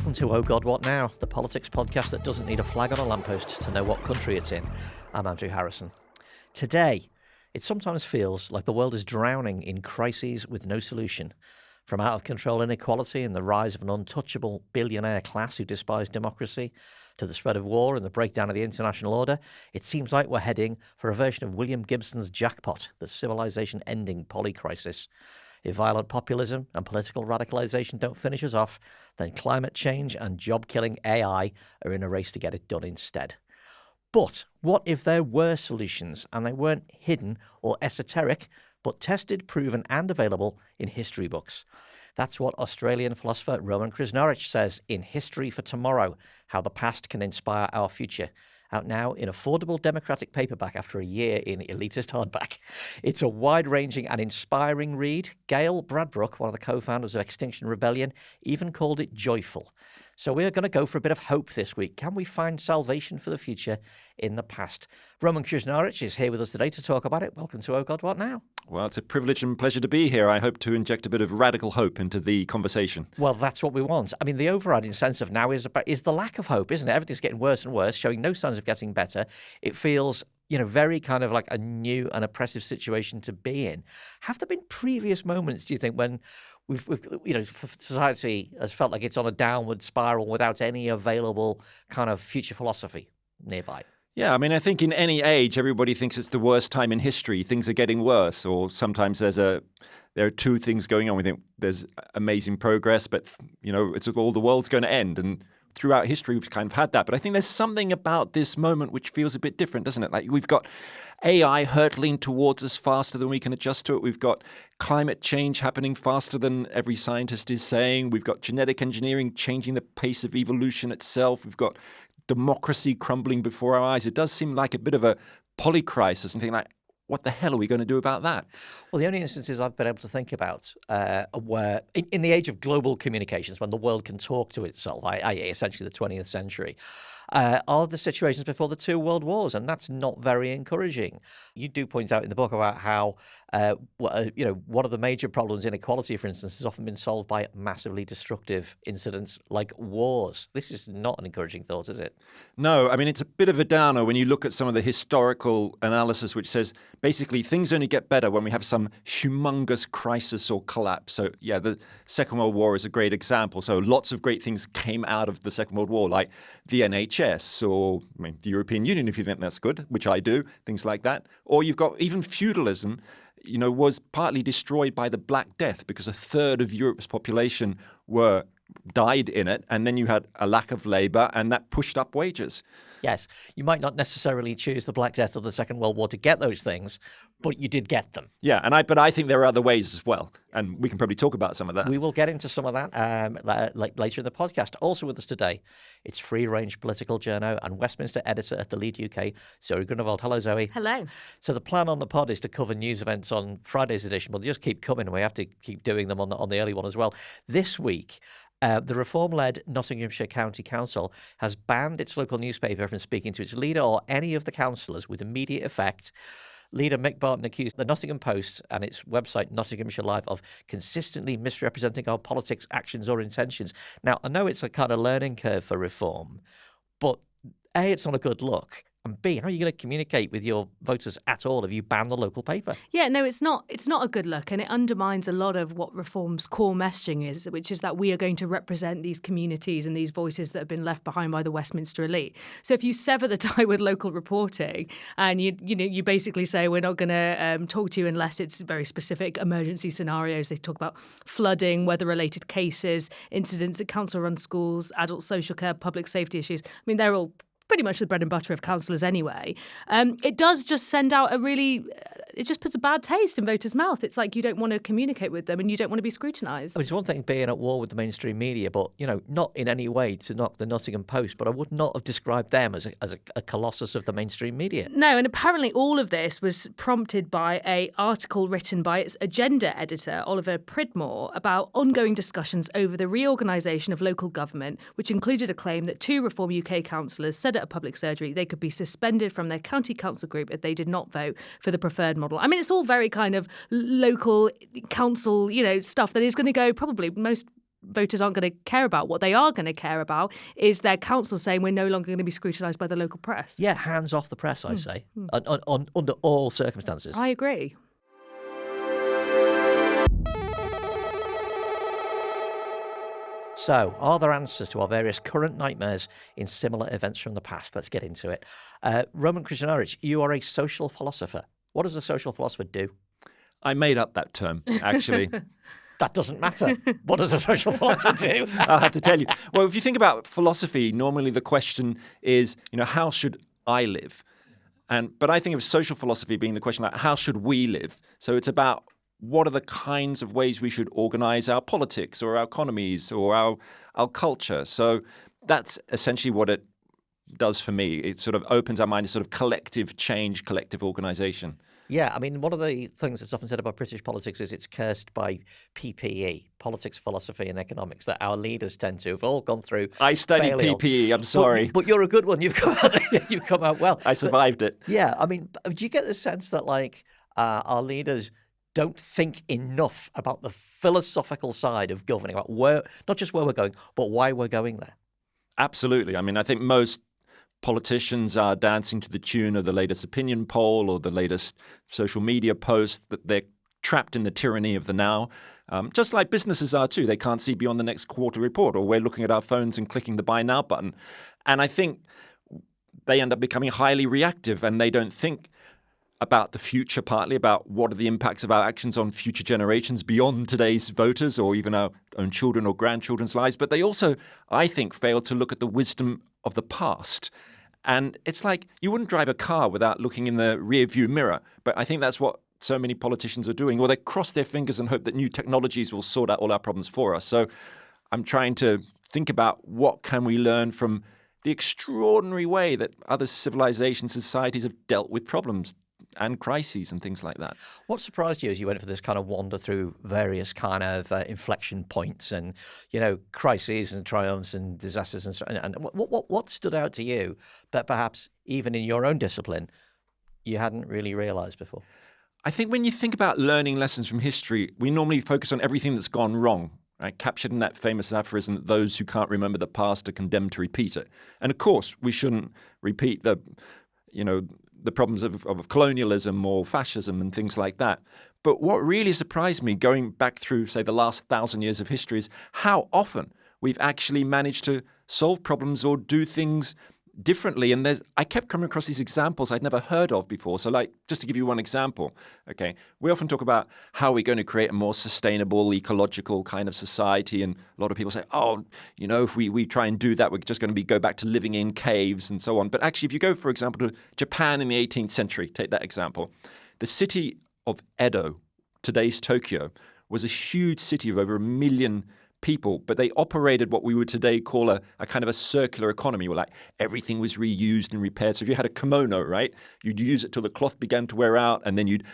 Welcome to Oh God, What Now, the politics podcast that doesn't need a flag on a lamppost to know what country it's in. I'm Andrew Harrison. Today, it sometimes feels like the world is drowning in crises with no solution. From out-of-control inequality and the rise of an untouchable billionaire class who despise democracy, to the spread of war and the breakdown of the international order, it seems like we're heading for a version of William Gibson's jackpot, the civilization-ending polycrisis. If violent populism and political radicalisation don't finish us off, then climate change and job-killing AI are in a race to get it done instead. But what if there were solutions and they weren't hidden or esoteric, but tested, proven and available in history books? That's what Australian philosopher Roman Krznaric says in History for Tomorrow, How the Past Can Inspire Our Future. Out now in affordable democratic paperback after a year in elitist hardback. It's a wide-ranging and inspiring read. Gail Bradbrook, one of the co-founders of Extinction Rebellion, even called it joyful. So we're going to go for a bit of hope this week. Can we find salvation for the future in the past? Roman Krznaric is here with us today to talk about it. Welcome to Oh God, What Now? Well, it's a privilege and pleasure to be here. I hope to inject a bit of radical hope into the conversation. Well, that's what we want. I mean, the overriding sense of now is the lack of hope, isn't it? Everything's getting worse and worse, showing no signs of getting better. It feels, very kind of like a new and oppressive situation to be in. Have there been previous moments, do you think, when we've society has felt like it's on a downward spiral without any available kind of future philosophy nearby? Yeah, I mean, I think in any age, everybody thinks it's the worst time in history. Things are getting worse, or sometimes there are two things going on. We think there's amazing progress, but, it's all the world's going to end. And throughout history, we've kind of had that. But I think there's something about this moment which feels a bit different, doesn't it? Like we've got AI hurtling towards us faster than we can adjust to it. We've got climate change happening faster than every scientist is saying. We've got genetic engineering changing the pace of evolution itself. We've got democracy crumbling before our eyes. It does seem like a bit of a polycrisis and think like, what the hell are we going to do about that? Well, the only instances I've been able to think about were in the age of global communications, when the world can talk to itself, i.e. essentially the 20th century, are the situations before the two world wars, and that's not very encouraging. You do point out in the book about how, one of the major problems, inequality, for instance, has often been solved by massively destructive incidents like wars. This is not an encouraging thought, is it? No, I mean, it's a bit of a downer when you look at some of the historical analysis, which says basically things only get better when we have some humongous crisis or collapse. So, yeah, the Second World War is a great example. So lots of great things came out of the Second World War, like the NHS or the European Union, if you think that's good, which I do, things like that. Or you've got even feudalism, was partly destroyed by the Black Death because a third of Europe's population died in it. And then you had a lack of labor and that pushed up wages. Yes, you might not necessarily choose the Black Death or the Second World War to get those things, but you did get them. Yeah, but I think there are other ways as well, and we can probably talk about some of that. We will get into some of that later in the podcast. Also with us today, it's free-range political journo and Westminster editor at the Lead UK, Zöe Grünewald. Hello, Zöe. Hello. So the plan on the pod is to cover news events on Friday's edition. We'll just keep coming. We have to keep doing them on the early one as well. This week, the reform-led Nottinghamshire County Council has banned its local newspaper from speaking to its leader or any of the councillors with immediate effect. Leader Mick Barton accused the Nottingham Post and its website Nottinghamshire Live of consistently misrepresenting our politics, actions or intentions. Now, I know it's a kind of learning curve for reform, but A, it's not a good look. And B, how are you going to communicate with your voters at all if you ban the local paper? Yeah, no, it's not a good look, and it undermines a lot of what reform's core messaging is, which is that we are going to represent these communities and these voices that have been left behind by the Westminster elite. So if you sever the tie with local reporting and you basically say we're not going to talk to you unless it's very specific emergency scenarios. They talk about flooding, weather-related cases, incidents at council-run schools, adult social care, public safety issues. I mean, they're all pretty much the bread and butter of councillors anyway. It does just send out it just puts a bad taste in voters' mouth. It's like you don't want to communicate with them and you don't want to be scrutinised. It's one thing being at war with the mainstream media, but, not in any way to knock the Nottingham Post, but I would not have described them as a colossus of the mainstream media. No, and apparently all of this was prompted by an article written by its agenda editor, Oliver Pridmore, about ongoing discussions over the reorganisation of local government, which included a claim that 2 Reform UK councillors said at a public surgery they could be suspended from their county council group if they did not vote for the preferred model. I mean, it's all very kind of local council, stuff that is going to go probably most voters aren't going to care about. What they are going to care about is their council saying we're no longer going to be scrutinised by the local press. Yeah, hands off the press, I say, under all circumstances. I agree. So, are there answers to our various current nightmares in similar events from the past? Let's get into it. Roman Krznaric, you are a social philosopher. What does a social philosopher do? I made up that term, actually. That doesn't matter. What does a social philosopher do? I'll have to tell you. Well, if you think about philosophy, normally the question is, how should I live? But I think of social philosophy being the question like, how should we live? So it's about what are the kinds of ways we should organize our politics or our economies or our culture. So that's essentially what it does for me. It sort of opens our mind to sort of collective change, collective organization. Yeah, I mean, one of the things that's often said about British politics is it's cursed by PPE, politics, philosophy, and economics, that our leaders tend to have all gone through. I studied failure. PPE, I'm sorry. But you're a good one. You've come out well. I survived it. Yeah, I mean, do you get the sense that, like, our leaders don't think enough about the philosophical side of governing, about where, not just where we're going, but why we're going there? Absolutely. I mean, I think most politicians are dancing to the tune of the latest opinion poll or the latest social media post, that they're trapped in the tyranny of the now, just like businesses are too. They can't see beyond the next quarter report, or we're looking at our phones and clicking the buy now button. And I think they end up becoming highly reactive, and they don't think about the future, partly about what are the impacts of our actions on future generations beyond today's voters or even our own children or grandchildren's lives. But they also, I think, fail to look at the wisdom of the past. And it's like you wouldn't drive a car without looking in the rear view mirror. But I think that's what so many politicians are doing. Or they cross their fingers and hope that new technologies will sort out all our problems for us. So I'm trying to think about what can we learn from the extraordinary way that other civilizations, societies have dealt with problems and crises and things like that. What surprised you as you went for this kind of wander through various kind of inflection points and, crises and triumphs and disasters and so on? And what stood out to you that perhaps even in your own discipline you hadn't really realized before? I think when you think about learning lessons from history, we normally focus on everything that's gone wrong, right? Captured in that famous aphorism that those who can't remember the past are condemned to repeat it. And of course, we shouldn't repeat the problems of colonialism or fascism and things like that. But what really surprised me going back through, say, the last 1,000 years of history is how often we've actually managed to solve problems or do things differently. And I kept coming across these examples I'd never heard of before. So like, just to give you one example, okay, we often talk about how we're going to create a more sustainable, ecological kind of society. And a lot of people say, if we try and do that, we're just going to go back to living in caves and so on. But actually, if you go, for example, to Japan in the 18th century, take that example, the city of Edo, today's Tokyo, was a huge city of over 1 million people, but they operated what we would today call a kind of a circular economy, where like everything was reused and repaired. So if you had a kimono, right, you'd use it till the cloth began to wear out, and then you'd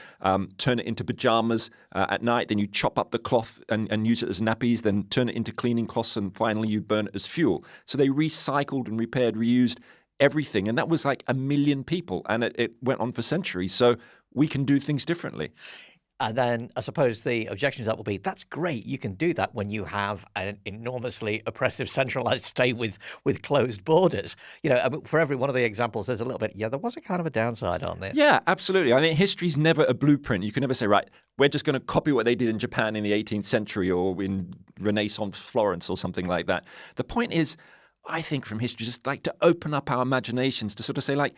turn it into pajamas at night, then you'd chop up the cloth and use it as nappies, then turn it into cleaning cloths, and finally you'd burn it as fuel. So they recycled and repaired, reused everything, and that was like 1 million people, and it went on for centuries. So we can do things differently. And then I suppose the objection to that will be, that's great. You can do that when you have an enormously oppressive centralized state with closed borders. For every one of the examples, there's a little bit, there was a kind of a downside on this. Yeah, absolutely. I mean, history's never a blueprint. You can never say, right, we're just going to copy what they did in Japan in the 18th century or in Renaissance Florence or something like that. The point is, I think from history, just like to open up our imaginations to sort of say, like,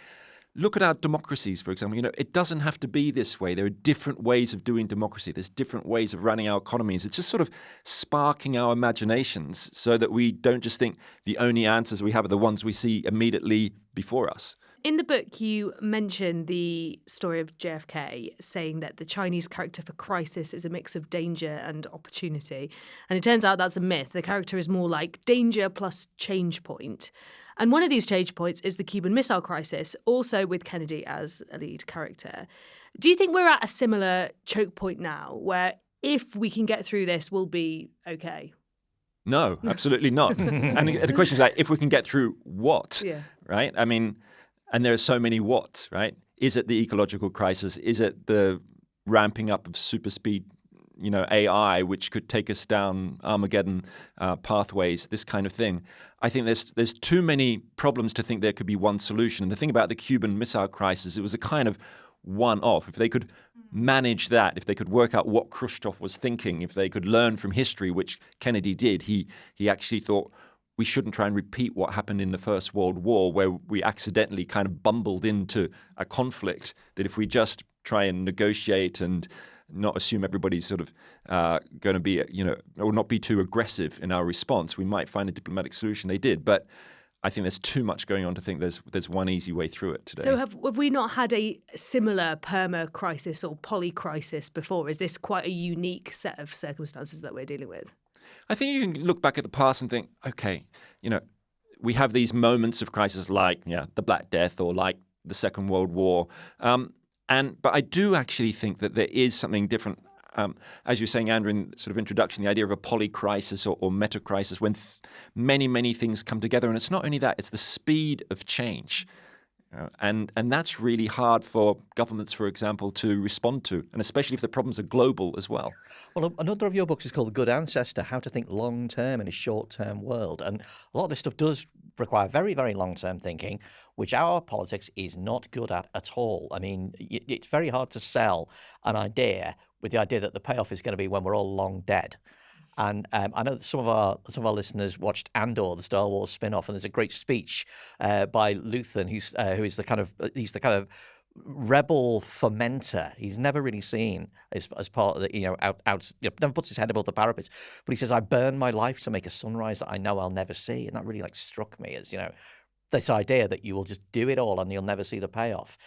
look at our democracies, for example. It doesn't have to be this way. There are different ways of doing democracy. There's different ways of running our economies. It's just sort of sparking our imaginations so that we don't just think the only answers we have are the ones we see immediately before us. In the book, you mention the story of JFK, saying that the Chinese character for crisis is a mix of danger and opportunity. And it turns out that's a myth. The character is more like danger plus change point. And one of these change points is the Cuban Missile Crisis, also with Kennedy as a lead character. Do you think we're at a similar choke point now, where if we can get through this, we'll be okay? No, absolutely not. And the question is, like, if we can get through what, right? I mean, and there are so many whats, right? Is it the ecological crisis? Is it the ramping up of super speed AI, which could take us down Armageddon pathways, this kind of thing. I think there's too many problems to think there could be one solution. And the thing about the Cuban Missile Crisis, it was a kind of one-off. If they could manage that, if they could work out what Khrushchev was thinking, if they could learn from history, which Kennedy did, he actually thought we shouldn't try and repeat what happened in the First World War, where we accidentally kind of bumbled into a conflict, that if we just try and negotiate and not assume everybody's sort of going to be, or not be too aggressive in our response, we might find a diplomatic solution. They did, but I think there's too much going on to think there's one easy way through it today. So have we not had a similar perma-crisis or polycrisis before? Is this quite a unique set of circumstances that we're dealing with? I think you can look back at the past and think, okay, we have these moments of crisis like the Black Death or like the Second World War. But I do actually think that there is something different. As you were saying, Andrew, in sort of introduction, the idea of a polycrisis or meta-crisis, when many, many things come together. And it's not only that, it's the speed of change. And that's really hard for governments, for example, to respond to, and especially if the problems are global as well. Well, another of your books is called The Good Ancestor, How to Think Long-Term in a Short-Term World. And a lot of this stuff does require very, very long-term thinking, which our politics is not good at all. I mean, it's very hard to sell an idea with the idea that the payoff is going to be when we're all long dead. And I know that some of our listeners watched Andor, the Star Wars spin-off, and there's a great speech by Luthen, who is the kind of rebel fermenter. He's never really seen as part of the never puts his head above the parapet. But he says, "I burn my life to make a sunrise that I know I'll never see," and that really struck me as this idea that you will just do it all and you'll never see the payoff.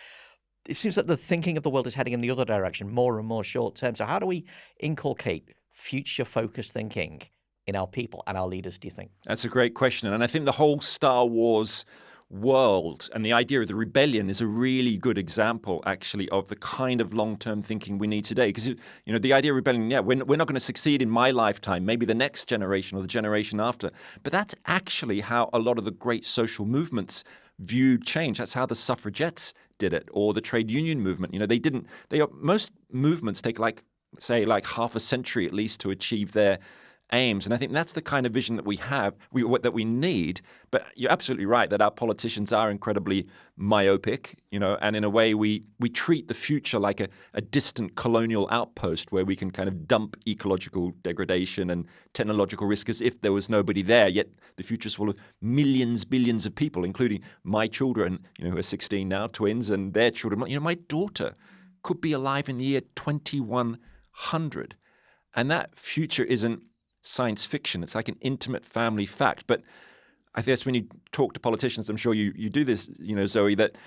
It seems that the thinking of the world is heading in the other direction, more and more short term. So how do we inculcate future-focused thinking in our people and our leaders, do you think? That's a great question. And I think the whole Star Wars world and the idea of the rebellion is a really good example, actually, of the kind of long-term thinking we need today. Because, the idea of rebellion, we're not going to succeed in my lifetime, maybe the next generation or the generation after. But that's actually how a lot of the great social movements viewed change. That's how the suffragettes did it, or the trade union movement. Most movements take half a century at least to achieve their aims. And I think that's the kind of vision that we have, that we need. But you're absolutely right that our politicians are incredibly myopic, and in a way we treat the future like a distant colonial outpost where we can kind of dump ecological degradation and technological risk as if there was nobody there. Yet the future's full of millions, billions of people, including my children, who are 16 now, twins, and their children. My daughter could be alive in the year 2100. And that future isn't science fiction. It's like an intimate family fact. But I guess when you talk to politicians, I'm sure you do this, Zöe, that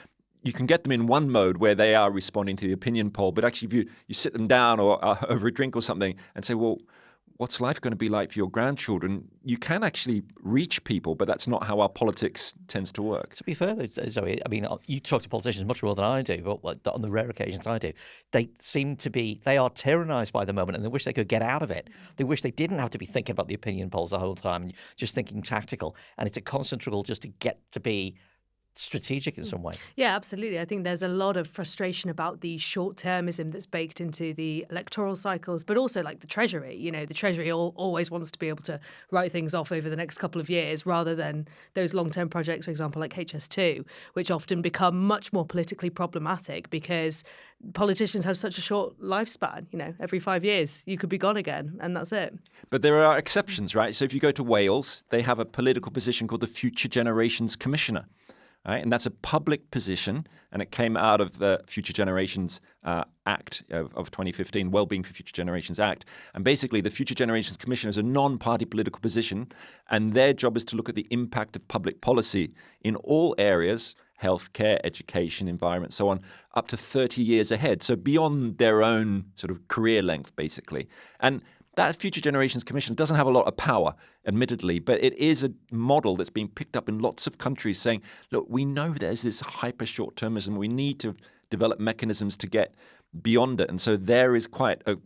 you can get them in one mode where they are responding to the opinion poll. But actually, if you sit them down or over a drink or something and say, well, what's life going to be like for your grandchildren? You can actually reach people, but that's not how our politics tends to work. To be fair, Zöe, I mean, you talk to politicians much more than I do, but on the rare occasions I do, they are tyrannized by the moment and they wish they could get out of it. They wish they didn't have to be thinking about the opinion polls the whole time, just thinking tactical. And it's a constant struggle just to get to be strategic in some way. Yeah, absolutely. I think there's a lot of frustration about the short-termism that's baked into the electoral cycles, but also like the Treasury. The Treasury always wants to be able to write things off over the next couple of years rather than those long-term projects, for example, like HS2, which often become much more politically problematic because politicians have such a short lifespan. Every 5 years you could be gone again and that's it. But there are exceptions, right? So if you go to Wales, they have a political position called the Future Generations Commissioner. Right? And that's a public position, and it came out of the Future Generations Act of 2015, Wellbeing for Future Generations Act. And basically, the Future Generations Commission is a non-party political position, and their job is to look at the impact of public policy in all areas, healthcare, education, environment, so on, up to 30 years ahead. So beyond their own sort of career length, basically. And that Future Generations Commission doesn't have a lot of power, admittedly, but it is a model that's being picked up in lots of countries saying, look, we know there's this hyper short-termism. We need to develop mechanisms to get beyond it. And so there is quite a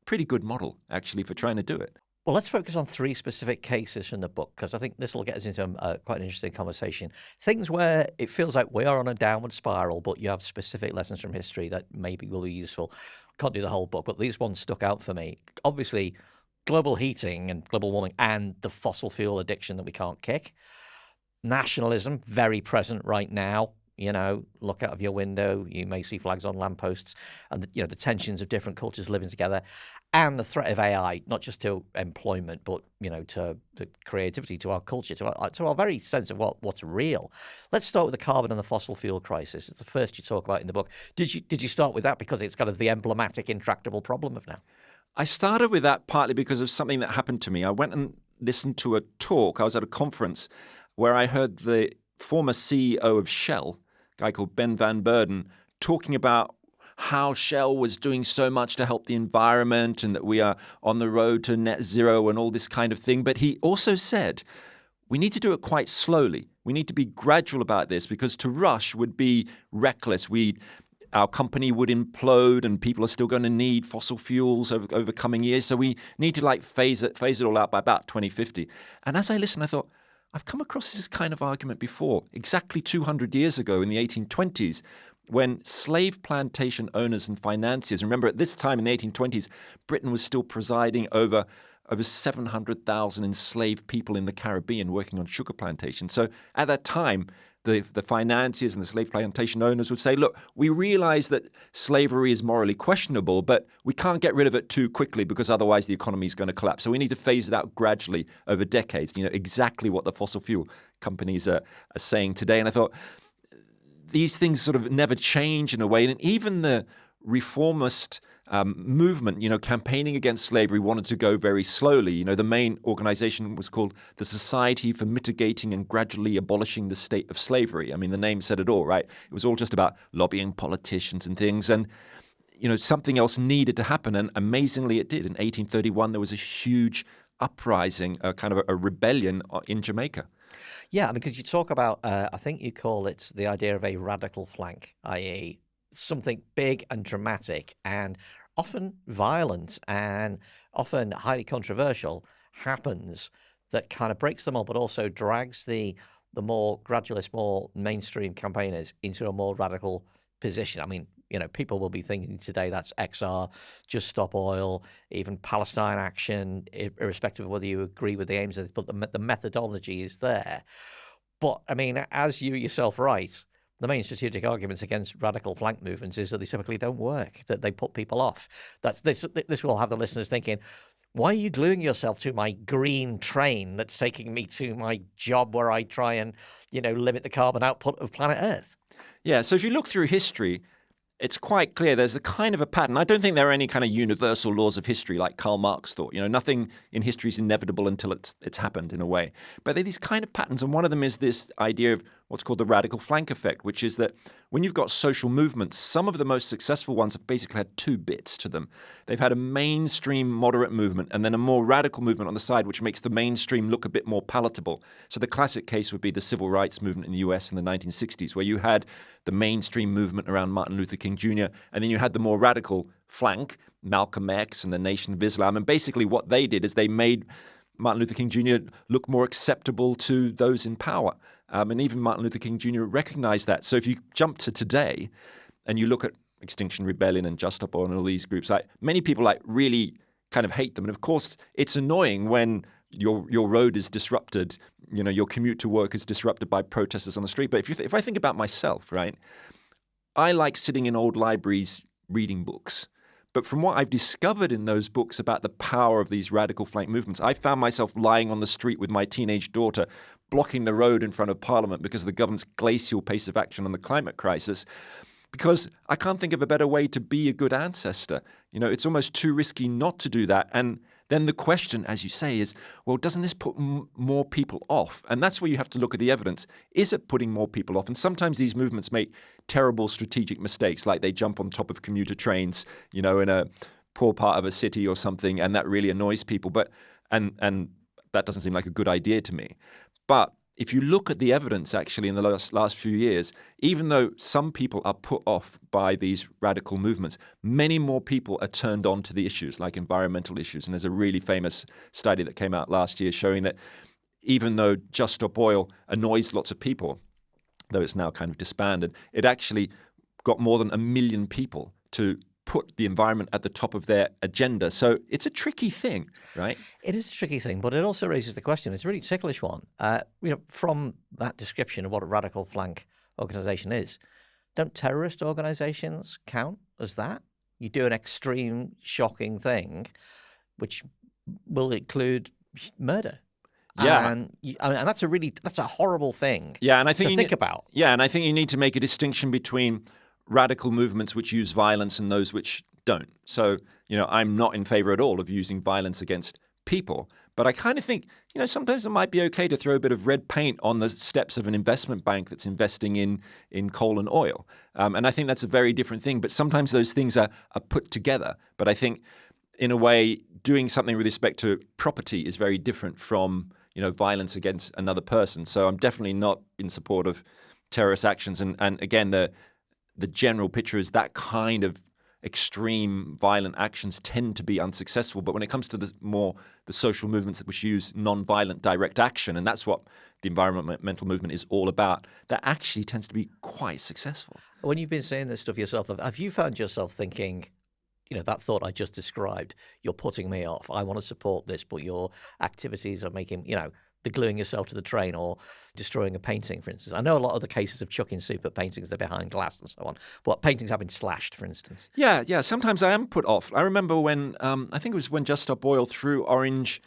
pretty good model, actually, for trying to do it. Well, let's focus on three specific cases from the book, because I think this will get us into quite an interesting conversation. Things where it feels like we are on a downward spiral, but you have specific lessons from history that maybe will be useful. can't do the whole book, but these ones stuck out for me. Obviously, global heating and global warming and the fossil fuel addiction that we can't kick. Nationalism, very present right now. You know, look out of your window, you may see flags on lampposts, and the tensions of different cultures living together, and the threat of AI, not just to employment, but to creativity, to our culture, to our very sense of what's real. Let's start with the carbon and the fossil fuel crisis. It's the first you talk about in the book. Did you start with that because it's kind of the emblematic, intractable problem of now? I started with that partly because of something that happened to me. I went and listened to a talk. I was at a conference where I heard the former CEO of Shell, a guy called Ben van Beurden, talking about how Shell was doing so much to help the environment and that we are on the road to net zero and all this kind of thing. But he also said, we need to do it quite slowly. We need to be gradual about this because to rush would be reckless. Our company would implode and people are still going to need fossil fuels over coming years. So we need to phase it all out by about 2050. And as I listened, I thought, I've come across this kind of argument before, exactly 200 years ago in the 1820s, when slave plantation owners and financiers, remember at this time in the 1820s, Britain was still presiding over 700,000 enslaved people in the Caribbean working on sugar plantations. So at that time, the financiers and the slave plantation owners would say, look, we realize that slavery is morally questionable, but we can't get rid of it too quickly because otherwise the economy is going to collapse. So we need to phase it out gradually over decades, exactly what the fossil fuel companies are saying today. And I thought, these things sort of never change in a way. And even the reformist movement, campaigning against slavery wanted to go very slowly. The main organization was called the Society for Mitigating and Gradually Abolishing the State of Slavery. I mean, the name said it all, right? It was all just about lobbying politicians and things. And, something else needed to happen. And amazingly, it did. In 1831, there was a huge uprising, kind of a rebellion in Jamaica. Yeah, because you talk about, I think you call it the idea of a radical flank, i.e., something big and dramatic and often violent and often highly controversial happens that kind of breaks them all, but also drags the more gradualist, more mainstream campaigners into a more radical position. I mean, people will be thinking today that's XR, Just Stop Oil, even Palestine Action, irrespective of whether you agree with the aims of this, but the methodology is there. But, I mean, as you yourself write, the main strategic arguments against radical flank movements is that they typically don't work, that they put people off. This will have the listeners thinking, why are you gluing yourself to my green train that's taking me to my job where I try and, limit the carbon output of planet Earth? Yeah, so if you look through history, it's quite clear there's a kind of a pattern. I don't think there are any kind of universal laws of history like Karl Marx thought. Nothing in history is inevitable until it's happened in a way. But there are these kind of patterns, and one of them is this idea of what's called the radical flank effect, which is that when you've got social movements, some of the most successful ones have basically had two bits to them. They've had a mainstream moderate movement and then a more radical movement on the side, which makes the mainstream look a bit more palatable. So the classic case would be the civil rights movement in the US in the 1960s, where you had the mainstream movement around Martin Luther King Jr., and then you had the more radical flank, Malcolm X and the Nation of Islam. And basically what they did is they made Martin Luther King Jr. look more acceptable to those in power. And even Martin Luther King Jr. recognized that. So if you jump to today and you look at Extinction Rebellion and Just Stop Oil and all these groups, many people really kind of hate them. And of course, it's annoying when your road is disrupted, your commute to work is disrupted by protesters on the street. But if I think about myself, right, I like sitting in old libraries reading books. But from what I've discovered in those books about the power of these radical flank movements, I found myself lying on the street with my teenage daughter, blocking the road in front of Parliament because of the government's glacial pace of action on the climate crisis, because I can't think of a better way to be a good ancestor. It's almost too risky not to do that. And then the question, as you say, is, well, doesn't this put more people off? And that's where you have to look at the evidence. Is it putting more people off? And sometimes these movements make terrible strategic mistakes, like they jump on top of commuter trains, in a poor part of a city or something, and that really annoys people. But and that doesn't seem like a good idea to me. But if you look at the evidence actually in the last few years, even though some people are put off by these radical movements, many more people are turned on to the issues like environmental issues. And there's a really famous study that came out last year showing that even though Just Stop Oil annoys lots of people, though it's now kind of disbanded, it actually got more than 1 million people to put the environment at the top of their agenda. So it's a tricky thing, right? It is a tricky thing, but it also raises the question. It's a really ticklish one. From that description of what a radical flank organization is, don't terrorist organizations count as that? You do an extreme, shocking thing, which will include murder. Yeah, and that's a horrible thing. Yeah, and I think to think about. Yeah, and I think you need to make a distinction between radical movements which use violence and those which don't. So, I'm not in favor at all of using violence against people, but I kind of think, sometimes it might be okay to throw a bit of red paint on the steps of an investment bank that's investing in coal and oil. And I think that's a very different thing. But sometimes those things are put together. But I think, in a way, doing something with respect to property is very different from violence against another person. So I'm definitely not in support of terrorist actions. And again, the general picture is that kind of extreme violent actions tend to be unsuccessful. But when it comes to the social movements which use non-violent direct action, and that's what the environmental movement is all about, that actually tends to be quite successful. When you've been saying this stuff yourself, have you found yourself thinking, that thought I just described, you're putting me off. I want to support this, but your activities are making, the gluing yourself to the train or destroying a painting, for instance. I know a lot of the cases of chucking soup at paintings, they're behind glass and so on. But paintings have been slashed, for instance. Yeah. Sometimes I am put off. I remember when, I think it was when Just Stop Oil threw orange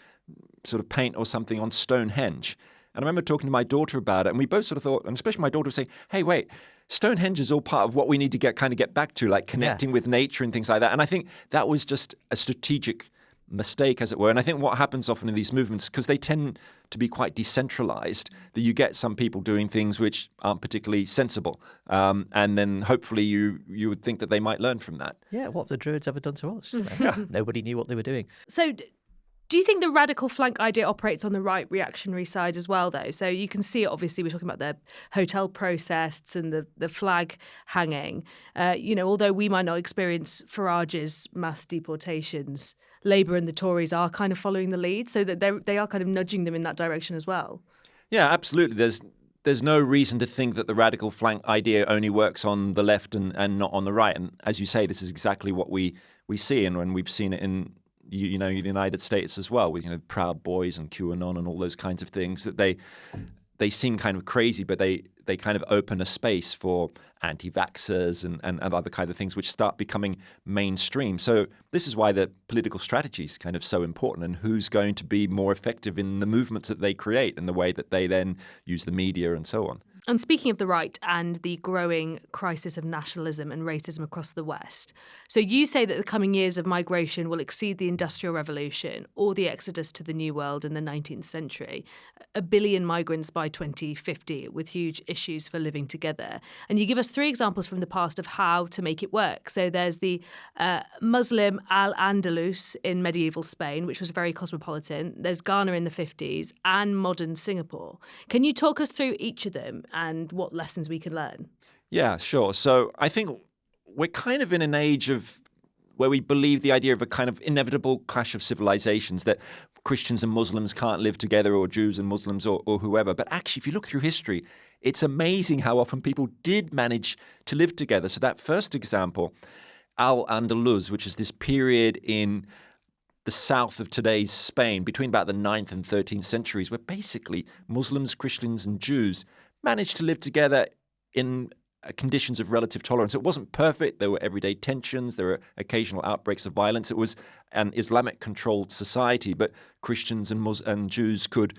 sort of paint or something on Stonehenge. And I remember talking to my daughter about it, and we both sort of thought, and especially my daughter was saying, hey, wait, Stonehenge is all part of what we need to get back to, like connecting with nature and things like that. And I think that was just a strategic mistake, as it were. And I think what happens often in these movements, because they tend to be quite decentralized, that you get some people doing things which aren't particularly sensible. And then hopefully you would think that they might learn from that. Yeah, what have the Druids ever done to us? Nobody knew what they were doing. So do you think the radical flank idea operates on the right reactionary side as well, though? So you can see it, obviously, we're talking about the hotel protests and the flag hanging. Although we might not experience Farage's mass deportations, Labour and the Tories are kind of following the lead, so that they are kind of nudging them in that direction as well. Yeah, absolutely. There's no reason to think that the radical flank idea only works on the left and not on the right. And as you say, this is exactly what we see, and when we've seen it in the United States as well, with Proud Boys and QAnon and all those kinds of things, that they seem kind of crazy, but they kind of open a space for anti-vaxxers and other kind of things which start becoming mainstream. So this is why the political strategy is kind of so important, and who's going to be more effective in the movements that they create and the way that they then use the media and so on. And speaking of the right and the growing crisis of nationalism and racism across the West, so you say that the coming years of migration will exceed the Industrial Revolution or the exodus to the New World in the 19th century. 1 billion migrants by 2050 with huge issues for living together. And you give us 3 examples from the past of how to make it work. So there's the Muslim Al-Andalus in medieval Spain, which was very cosmopolitan. There's Ghana in the 50s and modern Singapore. Can you talk us through each of them and what lessons we can learn? Yeah, sure. So I think we're kind of in an age of where we believe the idea of a kind of inevitable clash of civilizations, that Christians and Muslims can't live together, or Jews and Muslims, or whoever. But actually, if you look through history, it's amazing how often people did manage to live together. So that first example, Al-Andalus, which is this period in the south of today's Spain, between about the 9th and 13th centuries, where basically Muslims, Christians, and Jews managed to live together in conditions of relative tolerance. It wasn't perfect. There were everyday tensions. There were occasional outbreaks of violence. It was an Islamic-controlled society, but Christians and Jews could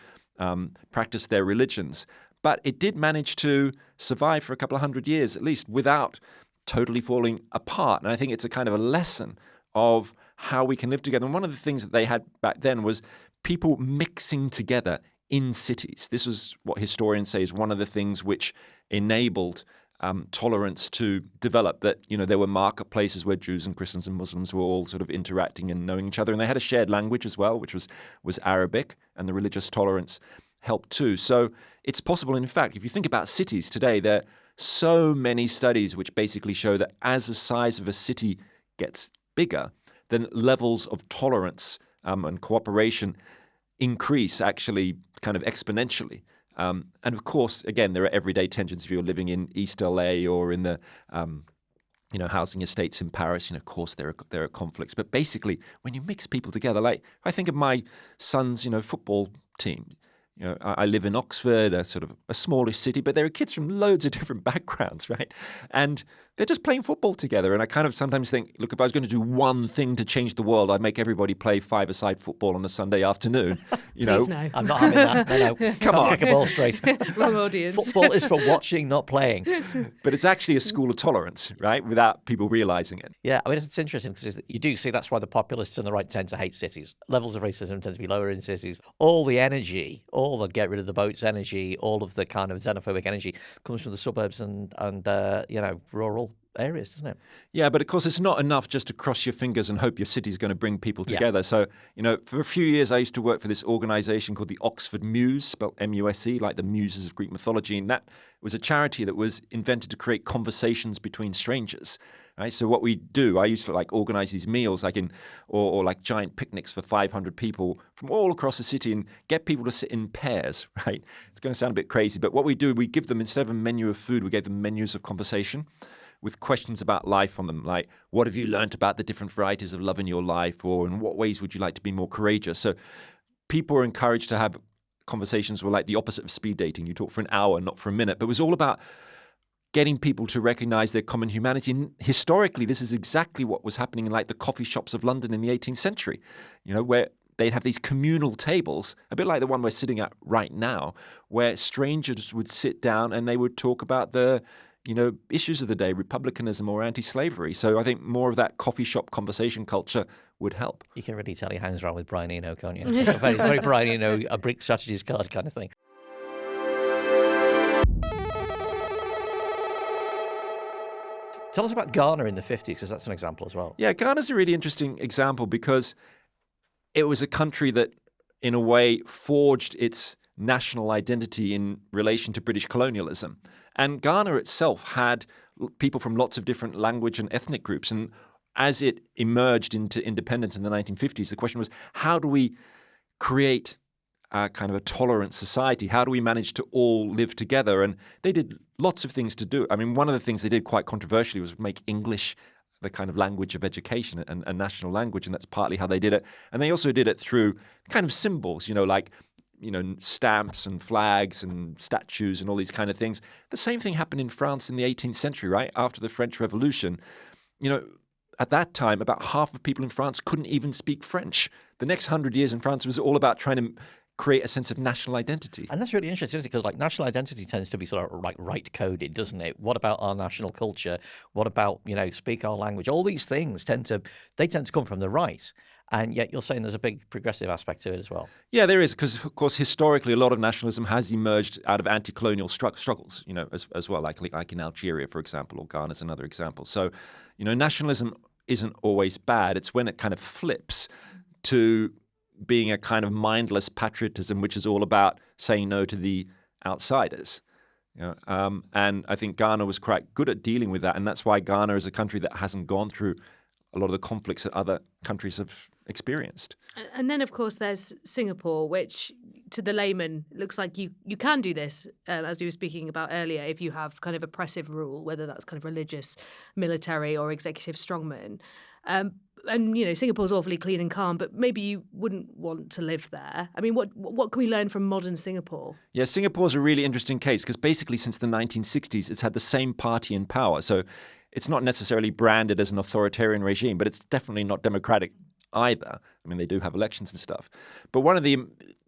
practice their religions. But it did manage to survive for a couple of hundred years, at least, without totally falling apart. And I think it's a kind of a lesson of how we can live together. And one of the things that they had back then was people mixing together in cities. This was what historians say is one of the things which enabled tolerance to develop, that there were marketplaces where Jews and Christians and Muslims were all sort of interacting and knowing each other, and they had a shared language as well, which was Arabic, and the religious tolerance helped too. So it's possible. In fact, if you think about cities today, there are so many studies which basically show that as the size of a city gets bigger, then levels of tolerance and cooperation increase actually kind of exponentially. And of course, again, there are everyday tensions if you're living in East LA or in the housing estates in Paris, of course there are conflicts. But basically, when you mix people together, like I think of my son's, football team. I live in Oxford, a sort of a smallish city, but there are kids from loads of different backgrounds, right? And they're just playing football together. And I kind of sometimes think, look, if I was going to do one thing to change the world, I'd make everybody play five-a-side football on a Sunday afternoon. Please no. I'm not having that. No. Come on. Kick a ball straight. Wrong audience. Football is for watching, not playing. But it's actually a school of tolerance, right? Without people realizing it. Yeah, I mean, it's interesting because you do see that's why the populists and the right tend to hate cities. Levels of racism tend to be lower in cities. All the energy, all the get rid of the boats energy, all of the kind of xenophobic energy comes from the suburbs and rural areas, doesn't it? Yeah, but of course it's not enough just to cross your fingers and hope your city's going to bring people together. Yeah. So, for a few years I used to work for this organization called the Oxford Muse, spelled M-U-S-E, like the Muses of Greek mythology. And that was a charity that was invented to create conversations between strangers. Right? So what we do, I used to organize these meals or giant picnics for 500 people from all across the city and get people to sit in pairs, right? It's going to sound a bit crazy, but what we do, we give them, instead of a menu of food, we gave them menus of conversation with questions about life on them, like what have you learned about the different varieties of love in your life, or in what ways would you like to be more courageous? So people are encouraged to have conversations were like the opposite of speed dating. You talk for an hour, not for a minute, but it was all about getting people to recognize their common humanity. And historically, this is exactly what was happening in the coffee shops of London in the 18th century, where they'd have these communal tables, a bit like the one we're sitting at right now, where strangers would sit down and they would talk about the issues of the day, republicanism or anti-slavery. So I think more of that coffee shop conversation culture would help. You can really tell your hands around with Brian Eno, can't you? It's very Brian Eno, a brick strategies card kind of thing. Tell us about Ghana in the 50s, because that's an example as well. Yeah, Ghana's a really interesting example because it was a country that, in a way, forged its national identity in relation to British colonialism. And Ghana itself had people from lots of different language and ethnic groups. And as it emerged into independence in the 1950s, the question was, how do we create kind of a tolerant society? How do we manage to all live together? And they did lots of things to do. I mean, one of the things they did quite controversially was make English the kind of language of education and national language, and that's partly how they did it. And they also did it through kind of symbols, stamps and flags and statues and all these kind of things. The same thing happened in France in the 18th century, right? After the French Revolution. At that time, about half of people in France couldn't even speak French. The next 100 years in France was all about trying to create a sense of national identity. And that's really interesting, isn't it? Because national identity tends to be sort of right-coded, doesn't it? What about our national culture? What about, speak our language? All these things tend to come from the right. And yet you're saying there's a big progressive aspect to it as well. Yeah, there is, because, of course, historically, a lot of nationalism has emerged out of anti-colonial struggles, as well, like in Algeria, for example, or Ghana is another example. So, nationalism isn't always bad. It's when it kind of flips to being a kind of mindless patriotism, which is all about saying no to the outsiders. And I think Ghana was quite good at dealing with that. And that's why Ghana is a country that hasn't gone through a lot of the conflicts that other countries have experienced. And then, of course, there's Singapore, which to the layman looks like you can do this, as we were speaking about earlier, if you have kind of oppressive rule, whether that's kind of religious, military or executive strongman. And, Singapore's awfully clean and calm, but maybe you wouldn't want to live there. I mean, what can we learn from modern Singapore? Yeah, Singapore's a really interesting case because basically since the 1960s, it's had the same party in power. So it's not necessarily branded as an authoritarian regime, but it's definitely not democratic either. I mean, they do have elections and stuff. But one of the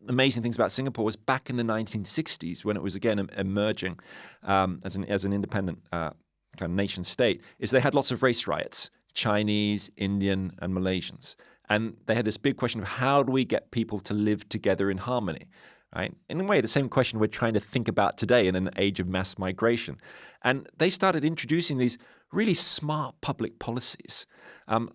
amazing things about Singapore was back in the 1960s, when it was again emerging as an independent kind of nation state, is they had lots of race riots, Chinese, Indian, and Malaysians. And they had this big question of how do we get people to live together in harmony? Right? In a way, the same question we're trying to think about today in an age of mass migration. And they started introducing these really smart public policies,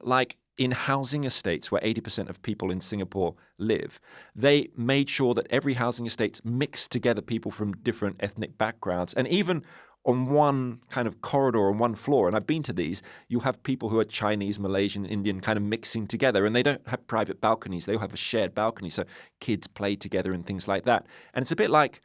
like in housing estates where 80% of people in Singapore live. They made sure that every housing estate mixed together people from different ethnic backgrounds. And even on one kind of corridor on one floor, and I've been to these, you have people who are Chinese, Malaysian, Indian kind of mixing together, and they don't have private balconies. They all have a shared balcony, so kids play together and things like that. And it's a bit like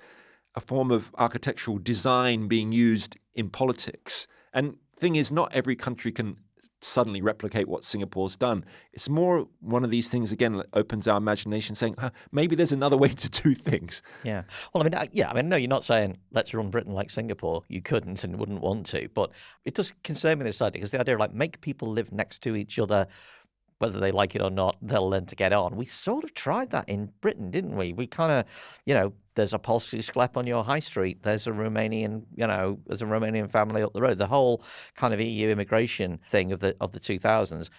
a form of architectural design being used in politics. And thing is, not every country can suddenly replicate what Singapore's done. It's more one of these things, again, that opens our imagination, saying, maybe there's another way to do things. Yeah. Well, no, you're not saying let's run Britain like Singapore. You couldn't and wouldn't want to. But it does concern me, this idea, because the idea of like make people live next to each other, whether they like it or not, they'll learn to get on. We sort of tried that in Britain, didn't we? We kind of, there's a Polski sklep on your high street. There's a Romanian, there's a Romanian family up the road. The whole kind of EU immigration thing of the 2000s.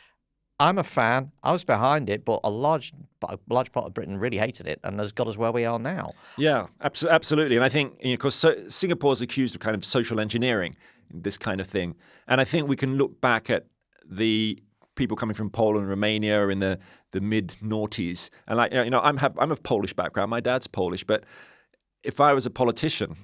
I'm a fan. I was behind it, but a large part of Britain really hated it, and has got us where we are now. Yeah, absolutely. And I think, of course, Singapore's accused of kind of social engineering, this kind of thing. And I think we can look back at the people coming from Poland, Romania in the mid-noughties. And I'm of Polish background. My dad's Polish. But if I was a politician,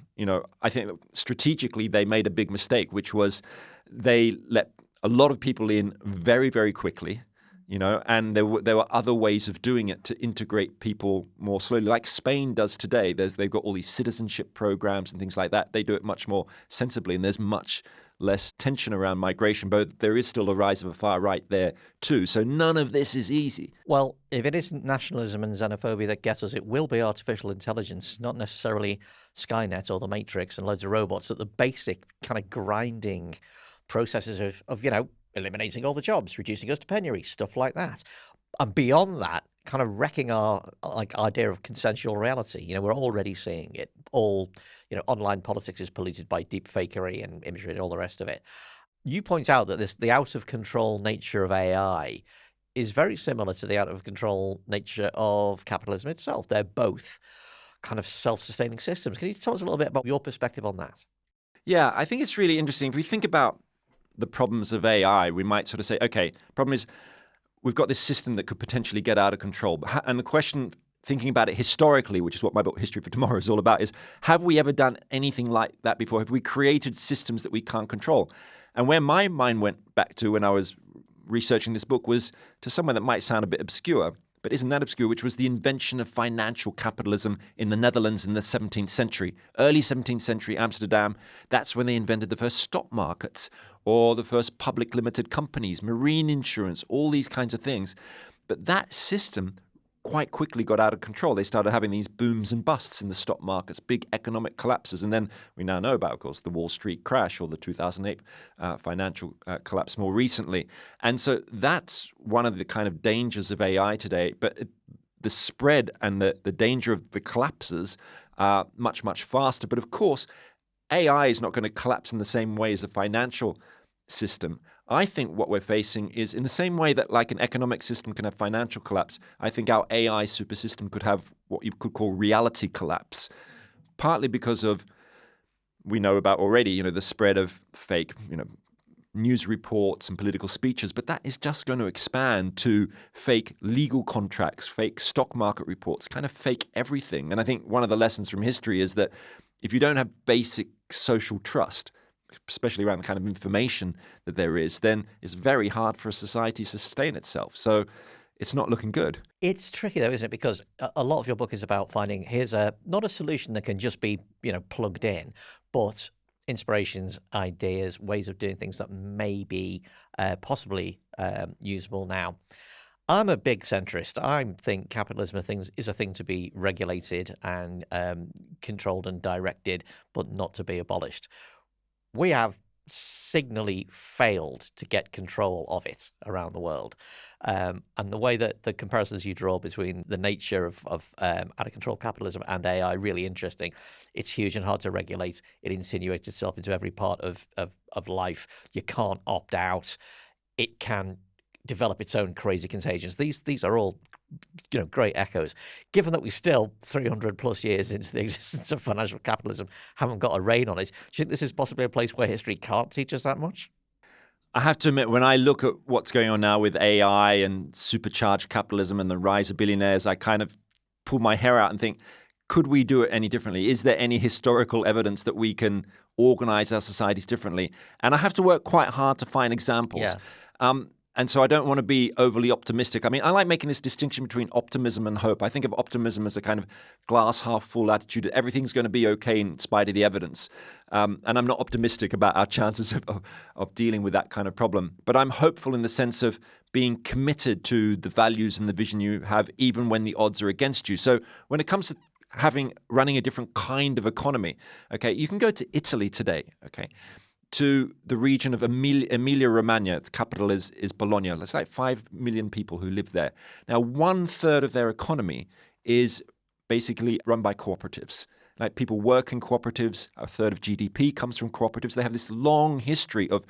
I think strategically they made a big mistake, which was they let a lot of people in very, very quickly, and there were other ways of doing it to integrate people more slowly, like Spain does today. They've got all these citizenship programs and things like that. They do it much more sensibly, and there's much less tension around migration, but there is still a rise of a far right there too. So none of this is easy. Well, if it isn't nationalism and xenophobia that gets us, it will be artificial intelligence, not necessarily Skynet or the Matrix and loads of robots, that the basic kind of grinding processes of eliminating all the jobs, reducing us to penury, stuff like that. And beyond that, kind of wrecking our idea of consensual reality. We're already seeing it. All, online politics is polluted by deep fakery and imagery and all the rest of it. You point out that the out of control nature of AI is very similar to the out of control nature of capitalism itself. They're both kind of self-sustaining systems. Can you tell us a little bit about your perspective on that? Yeah, I think it's really interesting. If we think about the problems of AI, we might sort of say, okay, problem is we've got this system that could potentially get out of control. And the question, thinking about it historically, which is what my book History for Tomorrow is all about, is have we ever done anything like that before? Have we created systems that we can't control? And where my mind went back to when I was researching this book was to somewhere that might sound a bit obscure, but isn't that obscure, which was the invention of financial capitalism in the Netherlands in the 17th century. Early 17th century Amsterdam, that's when they invented the first stock markets or the first public limited companies, marine insurance, all these kinds of things. But that system quite quickly got out of control. They started having these booms and busts in the stock markets, big economic collapses. And then we now know about, of course, the Wall Street crash or the 2008 financial collapse more recently. And so that's one of the kind of dangers of AI today. But the spread and the danger of the collapses are much, much faster. But of course, AI is not going to collapse in the same way as a financial system. I think what we're facing is in the same way that like an economic system can have financial collapse, I think our AI super system could have what you could call reality collapse, partly because of, we know about already, the spread of fake, news reports and political speeches, but that is just going to expand to fake legal contracts, fake stock market reports, kind of fake everything. And I think one of the lessons from history is that if you don't have basic social trust, especially around the kind of information that there is, then it's very hard for a society to sustain itself. So it's not looking good. It's tricky though, isn't it? Because a lot of your book is about finding, here's not a solution that can just be, plugged in, but inspirations, ideas, ways of doing things that may be possibly usable now. I'm a big centrist. I think capitalism is a thing to be regulated and controlled and directed, but not to be abolished. We have signally failed to get control of it around the world. And the way that the comparisons you draw between the nature of out-of-control capitalism and AI, really interesting. It's huge and hard to regulate. It insinuates itself into every part of life. You can't opt out. It can develop its own crazy contagions. These are all great echoes. Given that we still 300 plus years into the existence of financial capitalism haven't got a rein on it, do you think this is possibly a place where history can't teach us that much? I have to admit, when I look at what's going on now with AI and supercharged capitalism and the rise of billionaires, I kind of pull my hair out and think, could we do it any differently? Is there any historical evidence that we can organize our societies differently? And I have to work quite hard to find examples. Yeah. And so I don't want to be overly optimistic. I mean, I like making this distinction between optimism and hope. I think of optimism as a kind of glass half full attitude that everything's going to be okay in spite of the evidence. And I'm not optimistic about our chances of dealing with that kind of problem. But I'm hopeful in the sense of being committed to the values and the vision you have, even when the odds are against you. So when it comes to running a different kind of economy, okay, you can go to Italy today, okay, to the region of Emilia-Romagna. Its capital is Bologna. There's like 5 million people who live there. Now, 1/3 of their economy is basically run by cooperatives. Like, people work in cooperatives. 1/3 of GDP comes from cooperatives. They have this long history of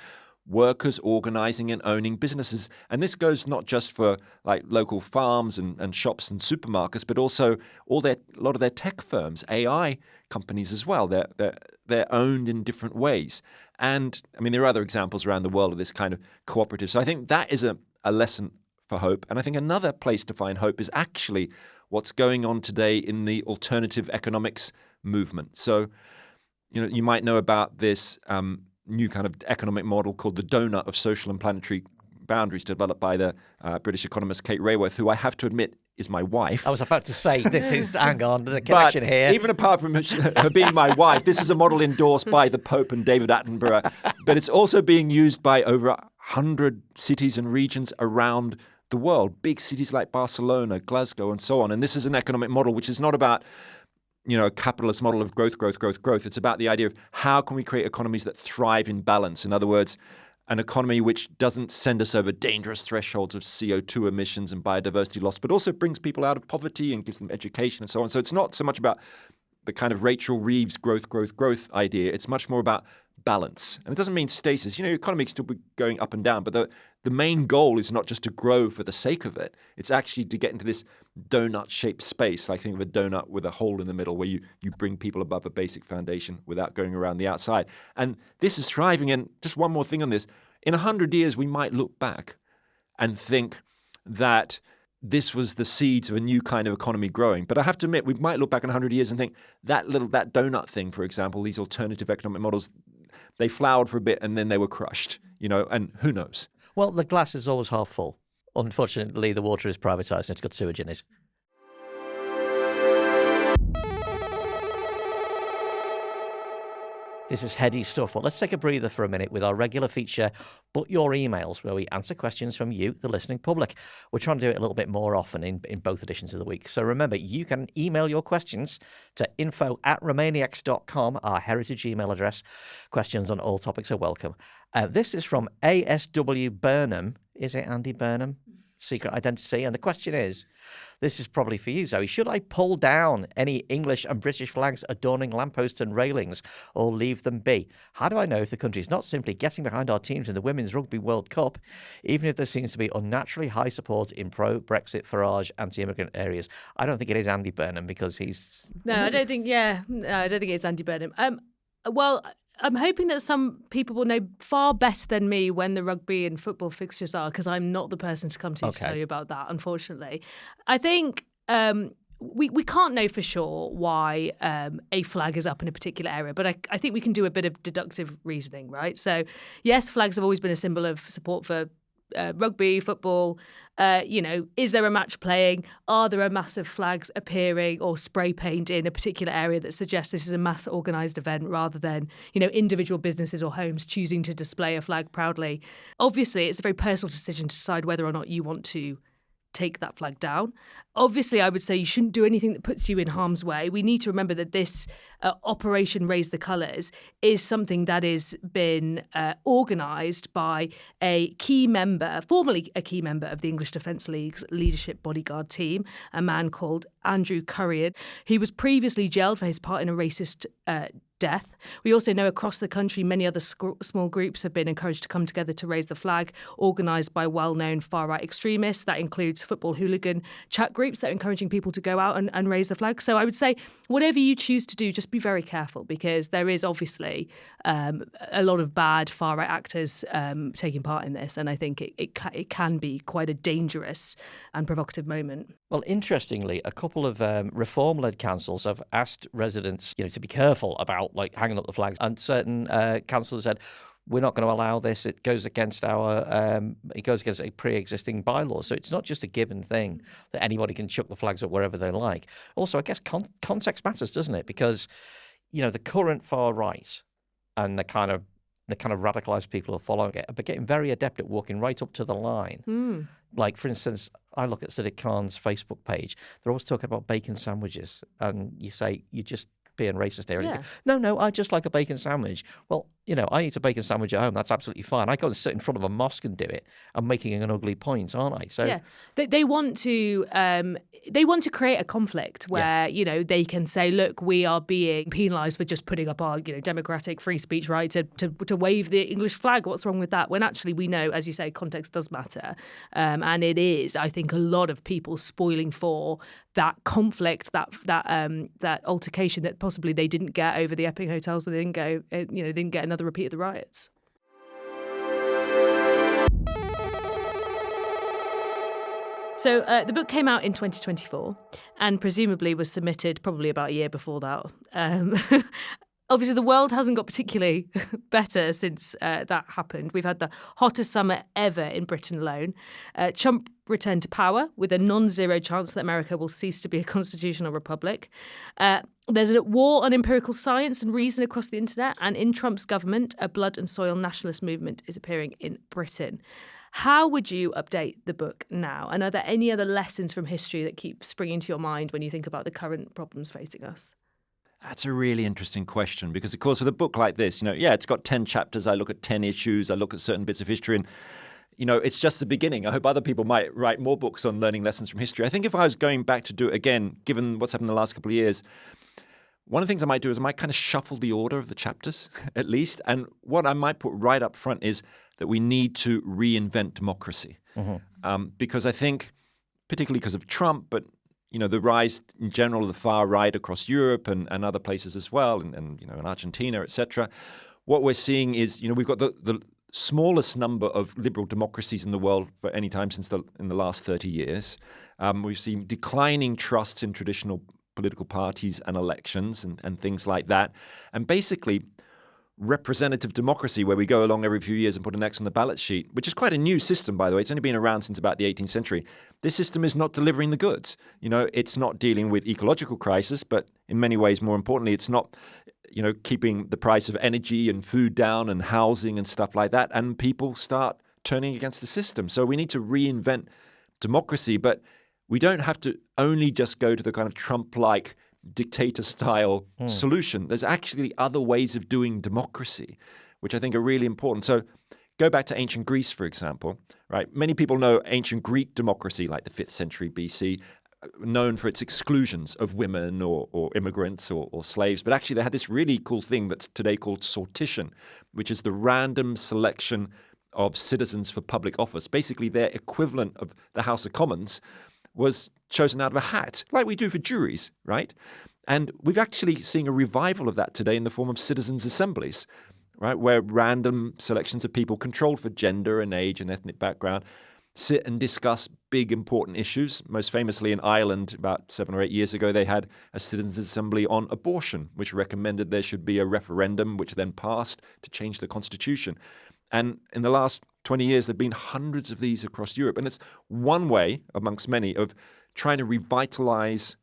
workers organizing and owning businesses. And this goes not just for like local farms and shops and supermarkets, but also a lot of their tech firms, AI companies as well. They're owned in different ways. And I mean, there are other examples around the world of this kind of cooperative. So I think that is a lesson for hope. And I think another place to find hope is actually what's going on today in the alternative economics movement. So, you might know about this new kind of economic model called the donut of social and planetary boundaries, developed by the British economist Kate Raworth, who I have to admit is my wife. I was about to say, hang on, there's a connection here. Even apart from her being my wife, this is a model endorsed by the Pope and David Attenborough, but it's also being used by over 100 cities and regions around the world, big cities like Barcelona, Glasgow, and so on. And this is an economic model which is not about a capitalist model of growth. It's about the idea of how can we create economies that thrive in balance. In other words, an economy which doesn't send us over dangerous thresholds of CO2 emissions and biodiversity loss, but also brings people out of poverty and gives them education and so on. So it's not so much about the kind of Rachel Reeves growth idea. It's much more about balance. And it doesn't mean stasis. Your economy can still be going up and down, but the main goal is not just to grow for the sake of it. It's actually to get into this donut-shaped space. Like, think of a donut with a hole in the middle where you bring people above a basic foundation without going around the outside. And this is thriving. And just one more thing on this. In 100 years, we might look back and think that this was the seeds of a new kind of economy growing. But I have to admit, we might look back in 100 years and think that donut thing, for example, these alternative economic models, they flowered for a bit and then they were crushed, and who knows? Well, the glass is always half full. Unfortunately, the water is privatised and it's got sewage in it. This is heady stuff. Well, let's take a breather for a minute with our regular feature, But Your Emails, where we answer questions from you, the listening public. We're trying to do it a little bit more often in both editions of the week. So remember, you can email your questions to info@romaniacs.com, our heritage email address. Questions on all topics are welcome. This is from ASW Burnham. Is it Andy Burnham? Secret identity. And the question is, this is probably for you, Zöe. Should I pull down any English and British flags adorning lampposts and railings or leave them be? How do I know if the country is not simply getting behind our teams in the Women's Rugby World Cup, even if there seems to be unnaturally high support in pro-Brexit, Farage, anti-immigrant areas? I don't think it is Andy Burnham because he's... No, I don't think it's Andy Burnham. Well, I'm hoping that some people will know far better than me when the rugby and football fixtures are, because I'm not the person to come to tell you about that, unfortunately. I think we can't know for sure why a flag is up in a particular area, but I think we can do a bit of deductive reasoning, right? So, yes, flags have always been a symbol of support for rugby, football. Is there a match playing? Are there massive flags appearing or spray paint in a particular area that suggests this is a mass organised event rather than, individual businesses or homes choosing to display a flag proudly? Obviously, it's a very personal decision to decide whether or not you want to take that flag down. Obviously, I would say you shouldn't do anything that puts you in harm's way. We need to remember that this Operation Raise the Colours is something that has been organised by formerly a key member of the English Defence League's leadership bodyguard team, a man called Andrew Currier. He was previously jailed for his part in a racist death. We also know across the country many other small groups have been encouraged to come together to raise the flag, organised by well-known far-right extremists. That includes football hooligan chat groups that are encouraging people to go out and raise the flag. So I would say whatever you choose to do, just be very careful, because there is obviously a lot of bad far-right actors taking part in this, and I think it can be quite a dangerous and provocative moment. Well, interestingly, a couple of reform-led councils have asked residents, to be careful about hanging up the flags, and certain councils said, we're not going to allow this. It goes against a pre-existing bylaw. So it's not just a given thing that anybody can chuck the flags up wherever they like. Also, I guess context matters, doesn't it? Because, the current far right and the kind of radicalized people who are following it are getting very adept at walking right up to the line. Like, for instance, I look at Sadiq Khan's Facebook page. They're always talking about bacon sandwiches. And you say, you're just being racist here. Yeah. No, I just like a bacon sandwich. Well, I eat a bacon sandwich at home. That's absolutely fine. I go and sit in front of a mosque and do it. I'm making an ugly point, aren't I? So yeah, they want to create a conflict where they can say, look, we are being penalised for just putting up our democratic free speech right to wave the English flag. What's wrong with that? When actually we know, as you say, context does matter, and it is, I think, a lot of people spoiling for that conflict, that altercation that possibly they didn't get over the Epping hotels, so they didn't get another repeat of the riots. So the book came out in 2024 and presumably was submitted probably about a year before that. Obviously, the world hasn't got particularly better since that happened. We've had the hottest summer ever in Britain alone. Trump returned to power with a non-zero chance that America will cease to be a constitutional republic. There's a war on empirical science and reason across the internet. And in Trump's government, a blood and soil nationalist movement is appearing in Britain. How would you update the book now? And are there any other lessons from history that keep springing to your mind when you think about the current problems facing us? That's a really interesting question because, of course, with a book like this, it's got 10 chapters. I look at 10 issues. I look at certain bits of history and, it's just the beginning. I hope other people might write more books on learning lessons from history. I think if I was going back to do it again, given what's happened in the last couple of years, one of the things I might do is I might kind of shuffle the order of the chapters, at least. And what I might put right up front is that we need to reinvent democracy. Because I think, particularly because of Trump, but the rise in general of the far right across Europe and other places as well, and in Argentina, etc. What we're seeing is, we've got the smallest number of liberal democracies in the world for any time since in the last 30 years. We've seen declining trust in traditional political parties and elections and things like that. And basically, representative democracy, where we go along every few years and put an X on the ballot sheet, which is quite a new system, by the way. It's only been around since about the 18th century. This system is not delivering the goods. It's not dealing with ecological crisis, but in many ways, more importantly, it's not, keeping the price of energy and food down and housing and stuff like that. And people start turning against the system. So we need to reinvent democracy, but we don't have to only just go to the kind of Trump-like dictator-style solution. There's actually other ways of doing democracy, which I think are really important. So go back to ancient Greece, for example, right? Many people know ancient Greek democracy, like the 5th century BC, known for its exclusions of women or immigrants or slaves. But actually they had this really cool thing that's today called sortition, which is the random selection of citizens for public office. Basically their equivalent of the House of Commons was chosen out of a hat, like we do for juries, right? And we've actually seen a revival of that today in the form of citizens' assemblies, right, where random selections of people controlled for gender and age and ethnic background sit and discuss big, important issues. Most famously in Ireland, about 7 or 8 years ago, they had a citizens' assembly on abortion, which recommended there should be a referendum, which then passed to change the constitution. And in the last 20 years, there have been hundreds of these across Europe. And it's one way, amongst many, of trying to revitalize